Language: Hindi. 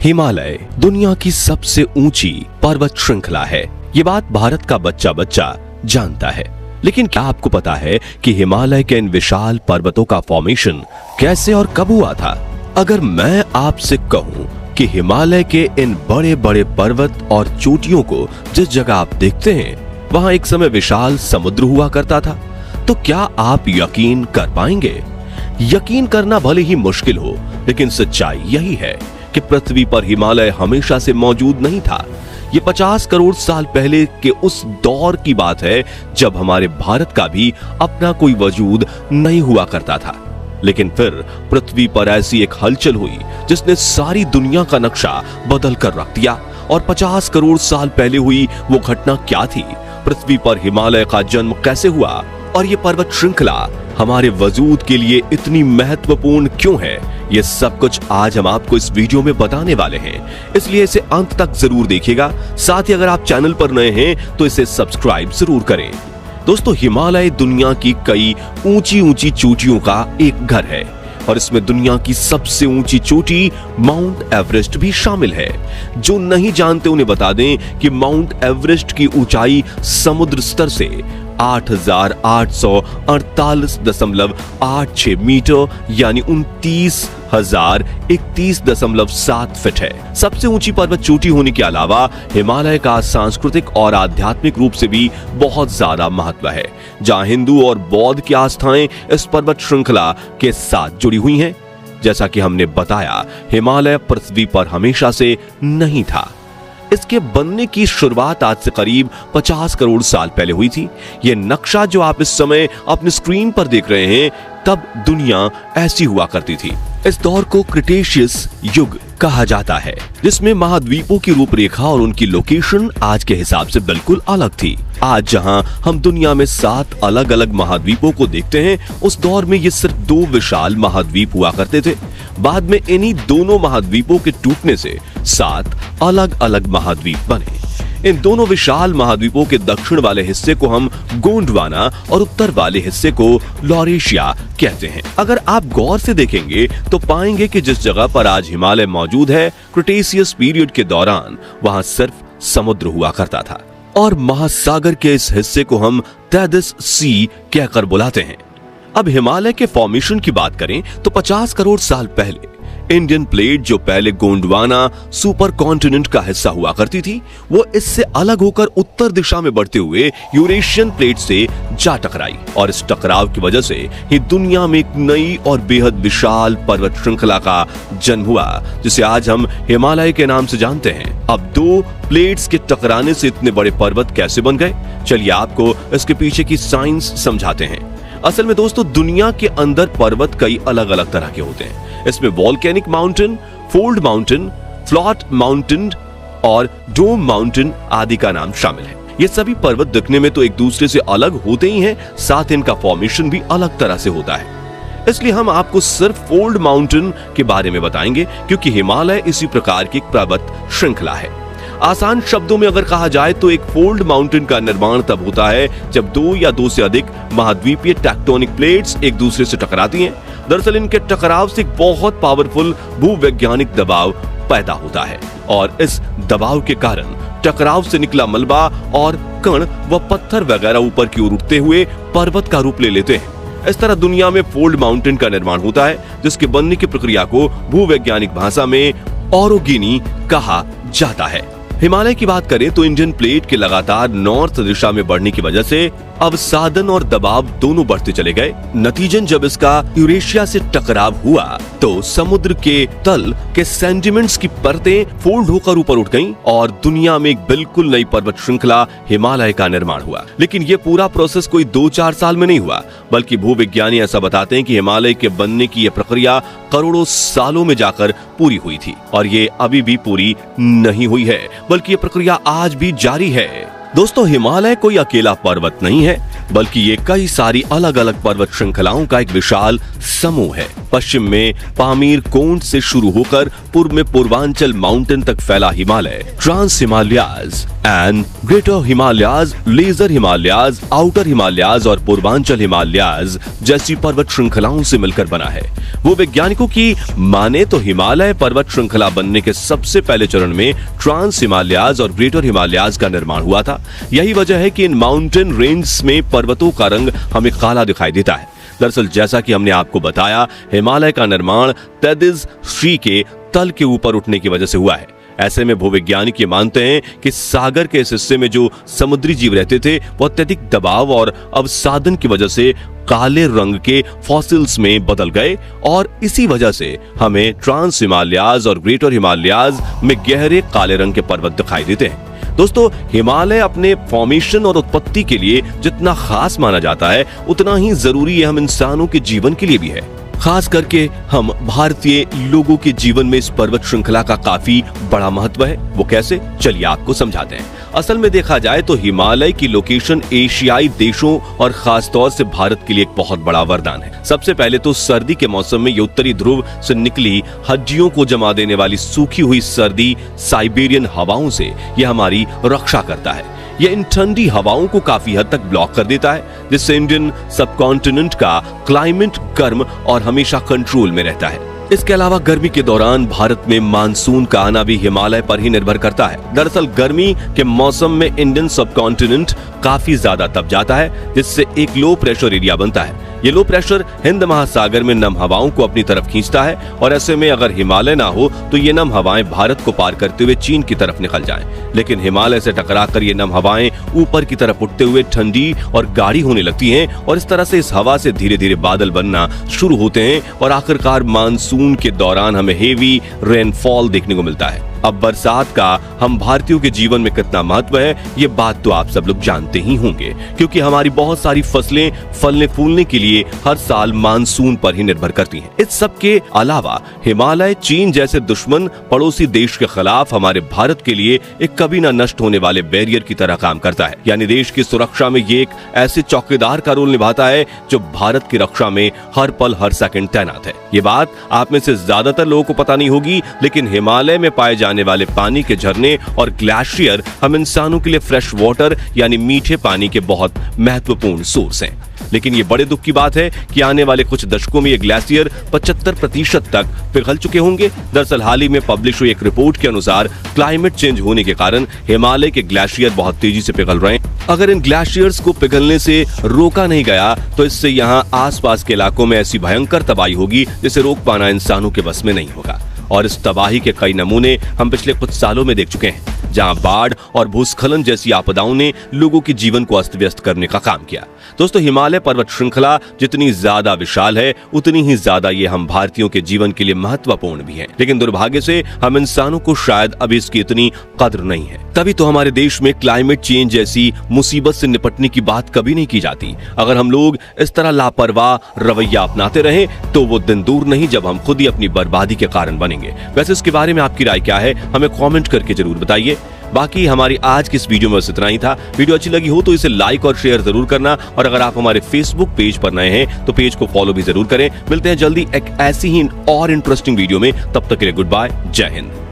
हिमालय दुनिया की सबसे ऊंची पर्वत श्रृंखला है। ये बात भारत का बच्चा बच्चा जानता है। लेकिन क्या आपको पता है कि हिमालय के इन विशाल पर्वतों का फॉर्मेशन कैसे और कब हुआ था? अगर मैं आपसे कहूं कि हिमालय के इन बड़े बड़े पर्वत और चोटियों को जिस जगह आप देखते हैं वहां एक समय विशाल समुद्र हुआ करता था, तो क्या आप यकीन कर पाएंगे? यकीन करना भले ही मुश्किल हो, लेकिन सच्चाई यही है कि पृथ्वी पर हिमालय हमेशा से मौजूद नहीं था। ये 50 करोड़ साल पहले के उस दौर की बात है जब हमारे भारत का भी अपना कोई वजूद नहीं हुआ करता था। लेकिन फिर पृथ्वी पर ऐसी एक हलचल हुई जिसने सारी दुनिया का नक्शा बदल कर रख दिया। और 50 करोड़ साल पहले हुई वो घटना क्या थी? पृथ्वी पर हिमालय का जन्म कैसे हुआ? और ये पर्वत श्रृंखला हमारे वजूद के लिए इतनी महत्वपूर्ण क्यों है? ये सब कुछ आज हम आपको इस वीडियो में बताने वाले हैं, इसलिए इसे अंत तक जरूर देखिएगा। साथ ही अगर आप चैनल पर नए हैं तो इसे सब्सक्राइब जरूर करें। दोस्तों, हिमालय दुनिया की कई ऊंची ऊंची चोटियों का एक घर है और इसमें दुनिया की सबसे ऊंची चोटी माउंट एवरेस्ट भी शामिल है। जो नहीं जानते उन्हें बता दें कि माउंट एवरेस्ट की ऊंचाई समुद्र स्तर से 8,848.86 मीटर यानी 29,031.7 फीट है। सबसे ऊंची पर्वत चोटी होने के अलावा हिमालय का सांस्कृतिक और आध्यात्मिक रूप से भी बहुत ज्यादा महत्व है, जहां हिंदू और बौद्ध की आस्थाएं इस पर्वत श्रृंखला के साथ जुड़ी हुई हैं। जैसा कि हमने बताया, हिमालय पृथ्वी पर हमेशा से नहीं था। इसके बनने की शुरुआत आज से करीब 50 करोड़ साल पहले हुई थी। यह नक्शा जो आप इस समय अपने स्क्रीन पर देख रहे हैं, तब दुनिया ऐसी हुआ करती थी। इस दौर को क्रिटेशियस युग कहा जाता है, जिसमें महाद्वीपों की रूपरेखा और उनकी लोकेशन आज के हिसाब से बिल्कुल अलग थी। आज जहां हम दुनिया में 7 अलग अलग महाद्वीपों को देखते हैं, उस दौर में ये सिर्फ 2 विशाल महाद्वीप हुआ करते थे। बाद में इन्हीं दोनों महाद्वीपों के टूटने से 7 अलग अलग महाद्वीप बने। इन दोनों विशाल महाद्वीपों के दक्षिण वाले हिस्से को हम गोंडवाना और उत्तर वाले हिस्से को लॉरेशिया कहते हैं। अगर आप गौर से देखेंगे तो पाएंगे कि जिस जगह पर आज हिमालय मौजूद है, क्रिटेशियस पीरियड के दौरान वहां सिर्फ समुद्र हुआ करता था और महासागर के इस हिस्से को हम तैदिस सी कहकर बुलाते हैं। अब हिमालय के फॉर्मेशन की बात करें तो 50 करोड़ साल पहले इंडियन प्लेट, जो पहले गोंडवाना सुपर कॉन्टिनेंट का हिस्सा हुआ करती थी, वो इससे अलग होकर उत्तर दिशा में बढ़ते हुए यूरेशियन प्लेट से जा टकराई और इस टकराव की वजह से ही दुनिया में एक नई और बेहद विशाल पर्वत श्रृंखला का जन्म हुआ, जिसे आज हम हिमालय के नाम से जानते हैं। अब 2 प्लेट्स के टकराने से इतने बड़े पर्वत कैसे बन गए? चलिए आपको इसके पीछे की साइंस समझाते हैं। असल में दोस्तों, दुनिया के अंदर पर्वत कई अलग अलग तरह के होते हैं। इसमें volcanic mountain, fold mountain, flat mountain और डोम माउंटेन आदि का नाम शामिल है। ये सभी पर्वत दिखने में तो एक दूसरे से अलग होते ही हैं, साथ इनका फॉर्मेशन भी अलग तरह से होता है। इसलिए हम आपको सिर्फ फोल्ड माउंटेन के बारे में बताएंगे, क्योंकि हिमालय इसी प्रकार की एक पर्वत श्रृंखला है। आसान शब्दों में अगर कहा जाए तो एक फोल्ड माउंटेन का निर्माण तब होता है जब 2 या 2 से अधिक महाद्वीपीय टेक्टोनिक प्लेट्स एक दूसरे से टकराती हैं। दरअसल इनके टकराव से एक बहुत पावरफुल भूवैज्ञानिक दबाव पैदा होता है और इस दबाव के कारण टकराव से निकला मलबा और कण व पत्थर वगैरह ऊपर की ओर उठते हुए पर्वत का रूप ले लेते हैं। इस तरह दुनिया में फोल्ड माउंटेन का निर्माण होता है, जिसके बनने की प्रक्रिया को भूवैज्ञानिक भाषा में ऑरोगेनी कहा जाता है। हिमालय की बात करें तो इंडियन प्लेट के लगातार नॉर्थ दिशा में बढ़ने की वजह से अवसादन और दबाव दोनों बढ़ते चले गए। नतीजन जब इसका यूरेशिया से टकराव हुआ तो समुद्र के तल के सेंटिमेंट्स की परतें फोल्ड होकर ऊपर उठ गईं और दुनिया में एक बिल्कुल नई पर्वत श्रृंखला हिमालय का निर्माण हुआ। लेकिन ये पूरा प्रोसेस कोई 2-4 साल में नहीं हुआ, बल्कि भूविज्ञानी ऐसा बताते हैं कि हिमालय के बनने की यह प्रक्रिया करोड़ों सालों में जाकर पूरी हुई थी और ये अभी भी पूरी नहीं हुई है, बल्कि ये प्रक्रिया आज भी जारी है। दोस्तों, हिमालय कोई अकेला पर्वत नहीं है, बल्कि ये कई सारी अलग अलग पर्वत श्रृंखलाओं का एक विशाल समूह है। पश्चिम में पामीर कोंड से शुरू होकर पूर्व में पूर्वांचल माउंटेन तक फैला Himalaya trans Himalayas and greater Himalayas, lesser Himalayas, outer Himalayas और पूर्वांचल हिमालयाज जैसी पर्वत श्रृंखलाओं से मिलकर बना है। वो वैज्ञानिकों की माने तो हिमालय पर्वत श्रृंखला बनने के सबसे पहले चरण में ट्रांस हिमालयाज और ग्रेटर हिमालयाज का निर्माण हुआ था। यही वजह है कि इन माउंटेन रेंज में पर्वतों का रंग हमें काला दिखाई देता है। दरअसल जैसा कि हमने आपको बताया, हिमालय का निर्माण तेदिस श्री के तल के ऊपर उठने की वजह से हुआ है। ऐसे में भूवैज्ञानिक ये मानते हैं कि सागर के इस हिस्से में जो समुद्री जीव रहते थे वो अत्यधिक दबाव और अवसादन की वजह से काले रंग के फॉसिल्स में बदल गए और इसी वजह से हमें ट्रांस हिमालयाज और ग्रेटर हिमालयाज में गहरे काले रंग के पर्वत दिखाई देते हैं। दोस्तों, हिमालय अपने फॉर्मेशन और उत्पत्ति के लिए जितना खास माना जाता है, उतना ही जरूरी हम इंसानों के जीवन के लिए भी है। खास करके हम भारतीय लोगों के जीवन में इस पर्वत श्रृंखला का काफी बड़ा महत्व है। वो कैसे, चलिए आपको समझाते हैं। असल में देखा जाए तो हिमालय की लोकेशन एशियाई देशों और खास तौर से भारत के लिए एक बहुत बड़ा वरदान है। सबसे पहले तो सर्दी के मौसम में ये उत्तरी ध्रुव से निकली हड्डियों को जमा देने वाली सूखी हुई सर्दी साइबेरियन हवाओं से ये हमारी रक्षा करता है। यह इन ठंडी हवाओं को काफी हद तक ब्लॉक कर देता है, जिससे इंडियन सबकॉन्टिनेंट का क्लाइमेट गर्म और हमेशा कंट्रोल में रहता है। इसके अलावा गर्मी के दौरान भारत में मानसून का आना भी हिमालय पर ही निर्भर करता है। दरअसल गर्मी के मौसम में इंडियन सबकॉन्टिनेंट काफी ज्यादा तप जाता है, जिससे एक लो प्रेशर एरिया बनता है। ये लो प्रेशर हिंद महासागर में नम हवाओं को अपनी तरफ खींचता है और ऐसे में अगर हिमालय ना हो तो ये नम हवाएं भारत को पार करते हुए चीन की तरफ निकल जाएं। लेकिन हिमालय से टकराकर ये नम हवाएं ऊपर की तरफ उठते हुए ठंडी और गाढ़ी होने लगती हैं और इस तरह से इस हवा से धीरे धीरे बादल बनना शुरू होते हैं और आखिरकार मानसून के दौरान हमें हेवी रेनफॉल देखने को मिलता है। अब बरसात का हम भारतीयों के जीवन में कितना महत्व है, ये बात तो आप सब लोग जानते ही होंगे, क्योंकि हमारी बहुत सारी फसलें फलने फूलने के लिए हर साल मानसून पर ही निर्भर करती हैं। इस सब के अलावा हिमालय चीन जैसे दुश्मन पड़ोसी देश के खिलाफ हमारे भारत के लिए एक कभी न नष्ट होने वाले बैरियर की तरह काम करता है। यानी देश की सुरक्षा में ये एक ऐसे चौकीदार का रोल निभाता है जो भारत की रक्षा में हर पल हर सेकंड तैनात है। ये बात आप में से ज्यादातर लोगों को पता नहीं होगी, लेकिन हिमालय में पाए जाने वाले पानी के झरने और ग्लेशियर हम इंसानों के लिए फ्रेश वाटर यानी मीठे पानी के बहुत महत्वपूर्ण सोर्स हैं। लेकिन ये बड़े दुख की बात है कि आने वाले कुछ दशकों में ये ग्लेशियर 75% तक पिघल चुके होंगे। दरअसल हाल ही में पब्लिश हुई एक रिपोर्ट के अनुसार क्लाइमेट चेंज होने के कारण हिमालय के ग्लेशियर बहुत तेजी से पिघल रहे हैं। अगर इन ग्लेशियर्स को पिघलने से रोका नहीं गया तो इससे यहाँ आसपास के इलाकों में ऐसी भयंकर तबाही होगी जिसे रोक पाना इंसानों के बस में नहीं होगा। और इस तबाही के कई नमूने हम पिछले कुछ सालों में देख चुके हैं, जहां बाढ़ और भूस्खलन जैसी आपदाओं ने लोगों के जीवन को अस्त व्यस्त करने का काम किया। दोस्तों, हिमालय पर्वत श्रृंखला जितनी ज्यादा विशाल है, उतनी ही ज्यादा ये हम भारतीयों के जीवन के लिए महत्वपूर्ण भी है। लेकिन दुर्भाग्य से हम इंसानों को शायद अभी इसकी इतनी कद्र नहीं है। तभी तो हमारे देश में क्लाइमेट चेंज जैसी मुसीबत से निपटने की बात कभी नहीं की जाती। अगर हम लोग इस तरह लापरवाह रवैया अपनाते रहे तो वो दिन दूर नहीं जब हम खुद ही अपनी बर्बादी के कारण बनेंगे। वैसे इसके बारे में आपकी राय क्या है, हमें कमेंट करके जरूर बताइए। बाकी हमारी आज की इस वीडियो में बस इतना ही था। वीडियो अच्छी लगी हो तो इसे लाइक और शेयर जरूर करना, और अगर आप हमारे फेसबुक पेज पर नए हैं तो पेज को फॉलो भी जरूर करें। मिलते हैं जल्दी एक ऐसी ही और इंटरेस्टिंग वीडियो में, तब तक के लिए गुड बाय, जय हिंद।